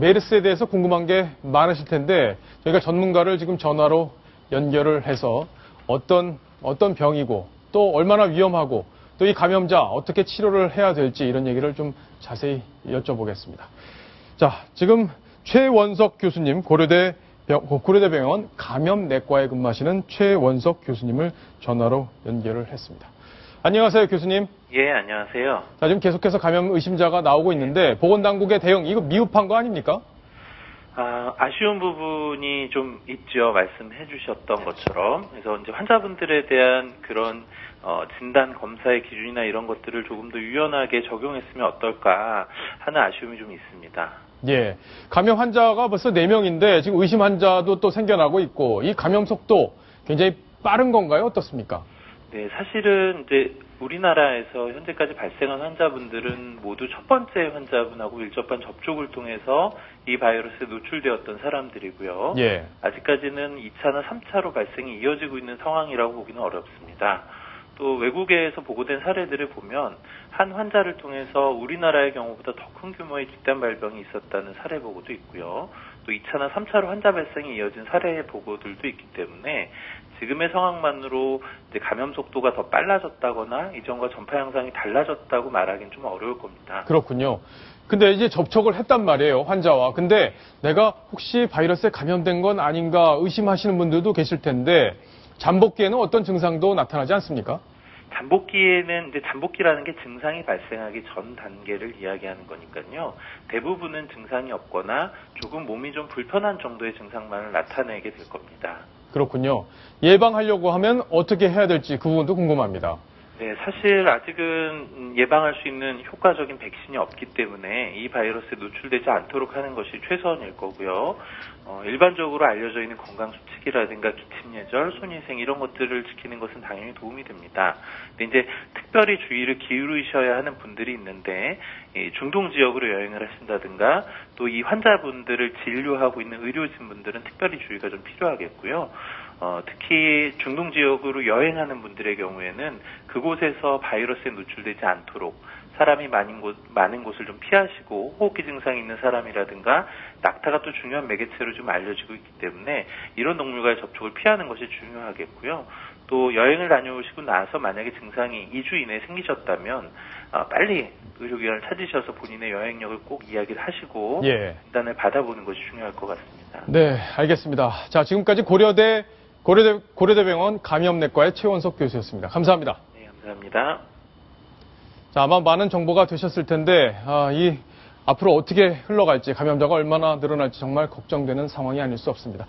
메르스에 대해서 궁금한 게 많으실 텐데 저희가 전문가를 지금 전화로 연결을 해서 어떤 병이고 또 얼마나 위험하고 또 이 감염자 어떻게 치료를 해야 될지 이런 얘기를 좀 자세히 여쭤보겠습니다. 자, 지금 최원석 교수님, 고려대병원 감염내과에 근무하시는 최원석 교수님을 전화로 연결을 했습니다. 안녕하세요, 교수님. 예, 안녕하세요. 자, 지금 계속해서 감염 의심자가 나오고 있는데 보건당국의 대응, 이거 미흡한 거 아닙니까? 아쉬운 부분이 좀 있죠. 말씀해 주셨던 것처럼. 그래서 이제 환자분들에 대한 그런 진단 검사의 기준이나 이런 것들을 조금 더 유연하게 적용했으면 어떨까 하는 아쉬움이 좀 있습니다. 예. 감염 환자가 벌써 4명인데 지금 의심 환자도 또 생겨나고 있고 이 감염 속도 굉장히 빠른 건가요? 어떻습니까? 네, 사실은 이제 우리나라에서 현재까지 발생한 환자분들은 모두 첫 번째 환자분하고 밀접한 접촉을 통해서 이 바이러스에 노출되었던 사람들이고요. 예. 아직까지는 2차나 3차로 발생이 이어지고 있는 상황이라고 보기는 어렵습니다. 또 외국에서 보고된 사례들을 보면 한 환자를 통해서 우리나라의 경우보다 더 큰 규모의 집단 발병이 있었다는 사례 보고도 있고요. 또 2차나 3차로 환자 발생이 이어진 사례 보고들도 있기 때문에 지금의 상황만으로 이제 감염 속도가 더 빨라졌다거나 이전과 전파 양상이 달라졌다고 말하기는 좀 어려울 겁니다. 그렇군요. 근데 이제 접촉을 했단 말이에요, 환자와. 근데 내가 혹시 바이러스에 감염된 건 아닌가 의심하시는 분들도 계실 텐데 잠복기에는 어떤 증상도 나타나지 않습니까? 잠복기에는 이제 잠복기라는 게 증상이 발생하기 전 단계를 이야기하는 거니까요. 대부분은 증상이 없거나 조금 몸이 좀 불편한 정도의 증상만을 나타내게 될 겁니다. 그렇군요. 예방하려고 하면 어떻게 해야 될지 그 부분도 궁금합니다. 네, 사실 아직은 예방할 수 있는 효과적인 백신이 없기 때문에 이 바이러스에 노출되지 않도록 하는 것이 최선일 거고요. 일반적으로 알려져 있는 건강 수칙이라든가 기침 예절, 손위생 이런 것들을 지키는 것은 당연히 도움이 됩니다. 근데 이제 특별히 주의를 기울이셔야 하는 분들이 있는데 중동 지역으로 여행을 하신다든가 또 이 환자분들을 진료하고 있는 의료진분들은 특별히 주의가 좀 필요하겠고요. 특히 중동 지역으로 여행하는 분들의 경우에는 그곳에서 바이러스에 노출되지 않도록 사람이 많은 곳을 좀 피하시고 호흡기 증상이 있는 사람이라든가 낙타가 또 중요한 매개체로 좀 알려지고 있기 때문에 이런 동물과의 접촉을 피하는 것이 중요하겠고요. 또 여행을 다녀오시고 나서 만약에 증상이 2주 이내에 생기셨다면 빨리 의료기관을 찾으셔서 본인의 여행력을 꼭 이야기를 하시고 진단을 받아보는 것이 중요할 것 같습니다. 네, 알겠습니다. 자, 지금까지 고려대병원 감염내과의 최원석 교수였습니다. 감사합니다. 네, 감사합니다. 자, 아마 많은 정보가 되셨을 텐데 앞으로 어떻게 흘러갈지 감염자가 얼마나 늘어날지 정말 걱정되는 상황이 아닐 수 없습니다.